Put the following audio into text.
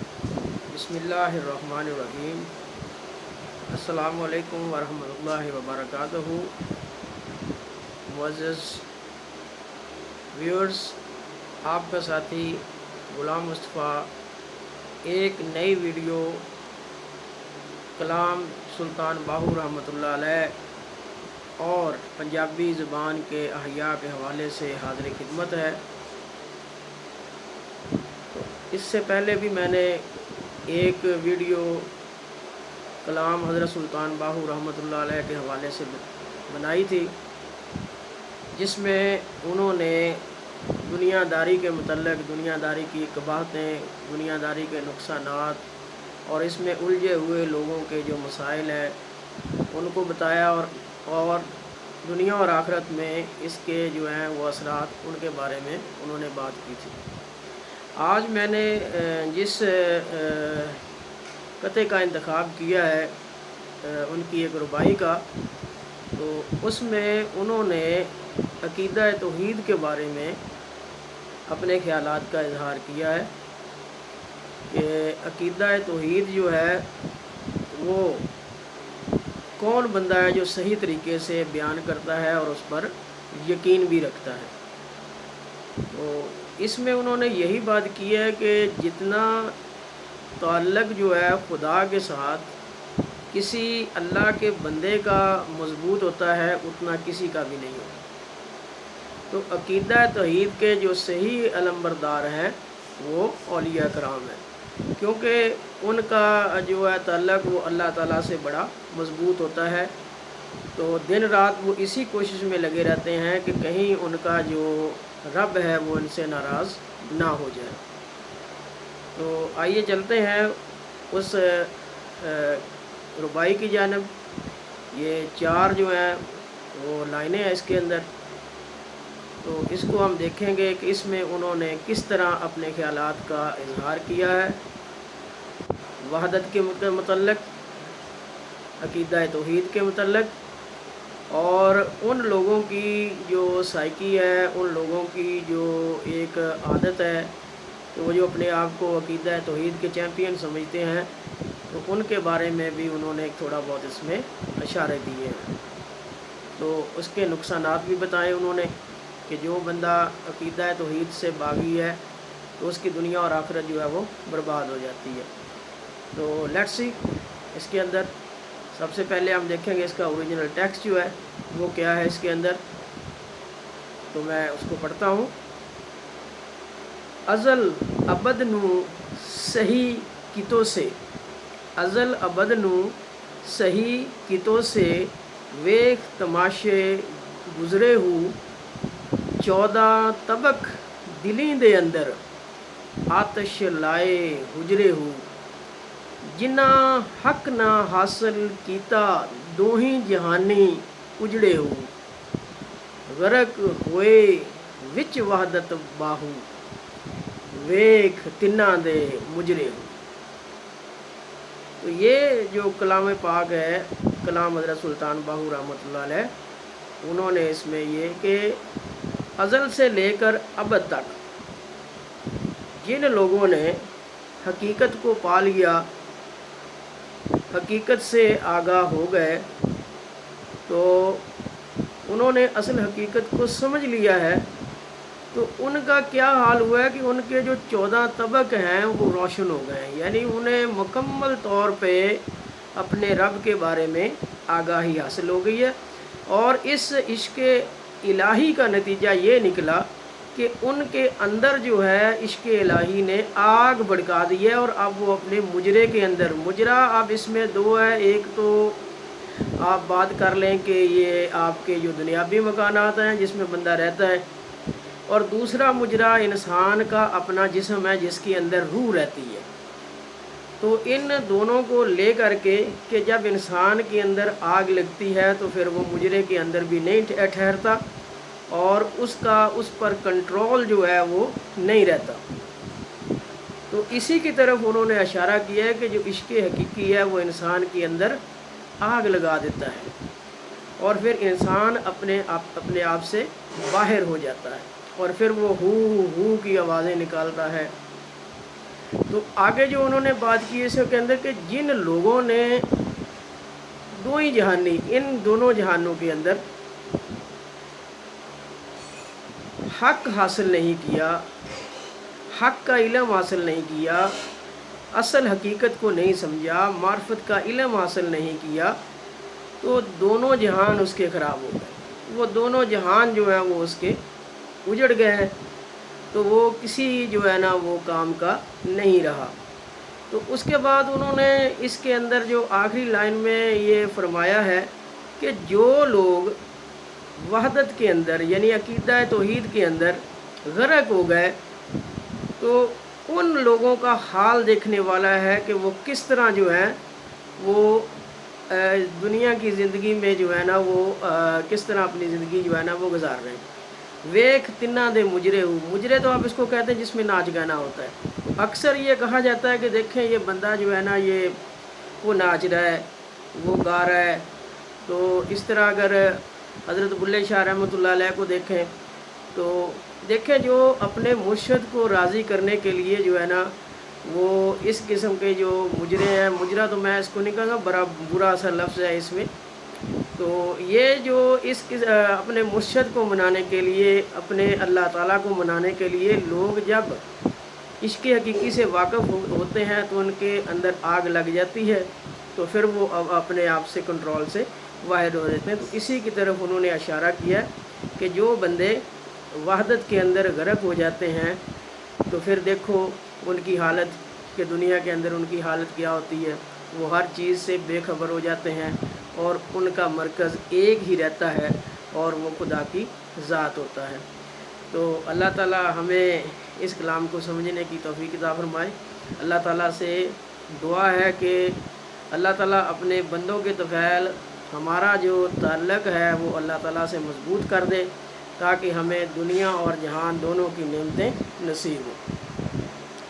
बिस्मिल्लाहिर्रहमानिर्रहीम। अस्सलामु अलैकुम वरहमतुल्लाहि वबरकातुहू। मुअज़्ज़ज़ व्यूअर्स, आपका साथी ग़ुलाम मुस्तफ़ा एक नई वीडियो कलाम सुल्तान बाहू रहमतुल्लाह अलैह और पंजाबी ज़ुबान के अहया के हवाले से हाज़िर खिदमत है। इससे पहले भी मैंने एक वीडियो कलाम हज़रत सुल्तान बाहू रहमतुल्लाह अलैह के हवाले से बनाई थी, जिसमें उन्होंने दुनियादारी के मतलब दुनियादारी की कबाहतें, दुनियादारी के नुकसानात और इसमें उलझे हुए लोगों के जो मसाइल हैं उनको बताया और दुनिया और आखिरत में इसके जो हैं वो असरात उनके बारे में उन्होंने बात की थी। आज मैंने जिस कते का इंतखाब किया है उनकी एक रुबाई का, तो उसमें उन्होंने अक़ीदा तौहीद के बारे में अपने ख़यालात का इजहार किया है कि अक़ीदा तौहीद जो है वो कौन बंदा है जो सही तरीके से बयान करता है और उस पर यकीन भी रखता है। तो इसमें उन्होंने यही बात की है कि जितना ताल्लुक़ जो है खुदा के साथ किसी अल्लाह के बंदे का मज़बूत होता है उतना किसी का भी नहीं होता। तो अक़ीदा तौहीद के जो सही अलमबरदार हैं वो औलिया कराम हैं, क्योंकि उनका जो है ताल्लुक़ वो अल्लाह ताला से बड़ा मज़बूत होता है। तो दिन रात वो इसी कोशिश में लगे रहते हैं कि कहीं उनका जो रब है वो इनसे नाराज़ ना हो जाए। तो आइए चलते हैं उस रुबाई की जानब। ये 4 जो हैं वो लाइनें हैं इसके अंदर, तो इसको हम देखेंगे कि इसमें उन्होंने किस तरह अपने ख़यालात का इजहार किया है वहदत के मतलब, अक़ीदा तौहीद के मतलब, और उन लोगों की जो साइकी है, उन लोगों की जो एक आदत है तो वो जो अपने आप को अक़ीदा तौहीद के चैम्पियन समझते हैं, तो उनके बारे में भी उन्होंने थोड़ा बहुत इसमें इशारे दिए हैं। तो उसके नुकसानात भी बताए उन्होंने कि जो बंदा अक़ीदा तौहीद से बागी है तो उसकी दुनिया और आखिरत जो है वो बर्बाद हो जाती है। तो लेट्स सी, इसके अंदर सबसे पहले हम देखेंगे इसका ओरिजिनल टेक्स्ट जो है वो क्या है इसके अंदर। तो मैं उसको पढ़ता हूँ। अज़ल अबद नू सही कितो से, अज़ल अबद नू सही कितो से वेख तमाशे गुज़रे हूँ, 14 तबक दिली दे अंदर आतश लाए हुजरे हूँ, जिन्ना हक ना हासिल कीता दोही जहानी उजड़े हूँ, गरक होए विच वहदत बाहू वेख तिन्ना दे मुजरे हूँ। तो ये जो कलाम पाक है, कलाम हज़रत सुल्तान बाहू रहमतुल्लाह अलैह, उन्होंने इसमें ये कि अज़ल से लेकर अबद तक जिन लोगों ने हकीकत को पा लिया, हकीकत से आगाह हो गए, तो उन्होंने असल हकीकत को समझ लिया है, तो उनका क्या हाल हुआ है कि उनके जो 14 तबक हैं वो रोशन हो गए हैं। यानी उन्हें मुकम्मल तौर पे अपने रब के बारे में आगाही हासिल हो गई है, और इस इश्क़ इलाही का नतीजा ये निकला कि उनके अंदर जो है इश्क़ इलाही ने आग भड़का दी है, और अब वो अपने मुजरे के अंदर, मुजरा अब इसमें 2 है। एक तो आप बात कर लें कि ये आपके जो दुनियावी मकानात हैं जिसमें बंदा रहता है, और दूसरा मुजरा इंसान का अपना जिस्म है जिसके अंदर रूह रहती है। तो इन दोनों को ले करके कि जब इंसान के अंदर आग लगती है तो फिर वो मुजरे के अंदर भी नहीं ठहरता, और उसका उस पर कंट्रोल जो है वो नहीं रहता। तो इसी की तरफ उन्होंने इशारा किया है कि जो इश्क़ हकीकी है वो इंसान के अंदर आग लगा देता है, और फिर इंसान अपने आप से बाहर हो जाता है, और फिर वो हू हू की आवाज़ें निकालता है, تو آگے جو انہوں نے بات کی اس کے اندر کہ جن لوگوں نے دو ہی جہانی، ان دونوں جہانوں کے اندر حق حاصل نہیں کیا، حق کا علم حاصل نہیں کیا، اصل حقیقت کو نہیں سمجھا، معرفت کا علم حاصل نہیں کیا، تو دونوں جہان اس کے خراب ہو گئے، وہ دونوں جہان جو ہیں وہ اس کے اجڑ گئے ہیں، تو وہ کسی جو ہے نا وہ کام کا نہیں رہا۔ تو اس کے بعد انہوں نے اس کے اندر جو آخری لائن میں یہ فرمایا ہے کہ جو لوگ وحدت کے اندر یعنی عقیدہ توحید کے اندر غرق ہو گئے، تو ان لوگوں کا حال دیکھنے والا ہے کہ وہ کس طرح جو ہے وہ دنیا کی زندگی میں جو ہے نا وہ کس طرح اپنی زندگی جو ہے نا وہ گزار رہے ہیں۔ ویک تنا دے مجرے ہو، مجرے تو آپ اس کو کہتے ہیں جس میں ناچ گانا ہوتا ہے۔ اکثر یہ کہا جاتا ہے کہ دیکھیں یہ بندہ جو ہے نا یہ وہ ناچ رہا ہے، وہ گا رہا ہے، تو اس طرح اگر حضرت بلے شاہ رحمۃ اللہ علیہ کو دیکھیں تو دیکھیں جو اپنے مرشد کو راضی کرنے کے لیے جو ہے نا وہ اس قسم کے جو مجرے ہیں، مجرا تو میں اس کو نہیں کہوں گا، بڑا برا سا لفظ ہے اس میں، تو یہ جو اپنے مرشد کو منانے کے لیے، اپنے اللہ تعالیٰ کو منانے کے لیے لوگ جب عشق حقیقی سے واقف ہوتے ہیں تو ان کے اندر آگ لگ جاتی ہے، تو پھر وہ اپنے آپ سے کنٹرول سے واحد ہو جاتے ہیں۔ تو اسی کی طرف انہوں نے اشارہ کیا کہ جو بندے وحدت کے اندر غرق ہو جاتے ہیں تو پھر دیکھو ان کی حالت کہ دنیا کے اندر ان کی حالت کیا ہوتی ہے، وہ ہر چیز سے بے خبر ہو جاتے ہیں اور ان کا مرکز ایک ہی رہتا ہے اور وہ خدا کی ذات ہوتا ہے۔ تو اللہ تعالیٰ ہمیں اس کلام کو سمجھنے کی توفیق عطا فرمائے۔ اللہ تعالیٰ سے دعا ہے کہ اللہ تعالیٰ اپنے بندوں کے طفیل ہمارا جو تعلق ہے وہ اللہ تعالیٰ سے مضبوط کر دے تاکہ ہمیں دنیا اور جہان دونوں کی نعمتیں نصیب ہوں۔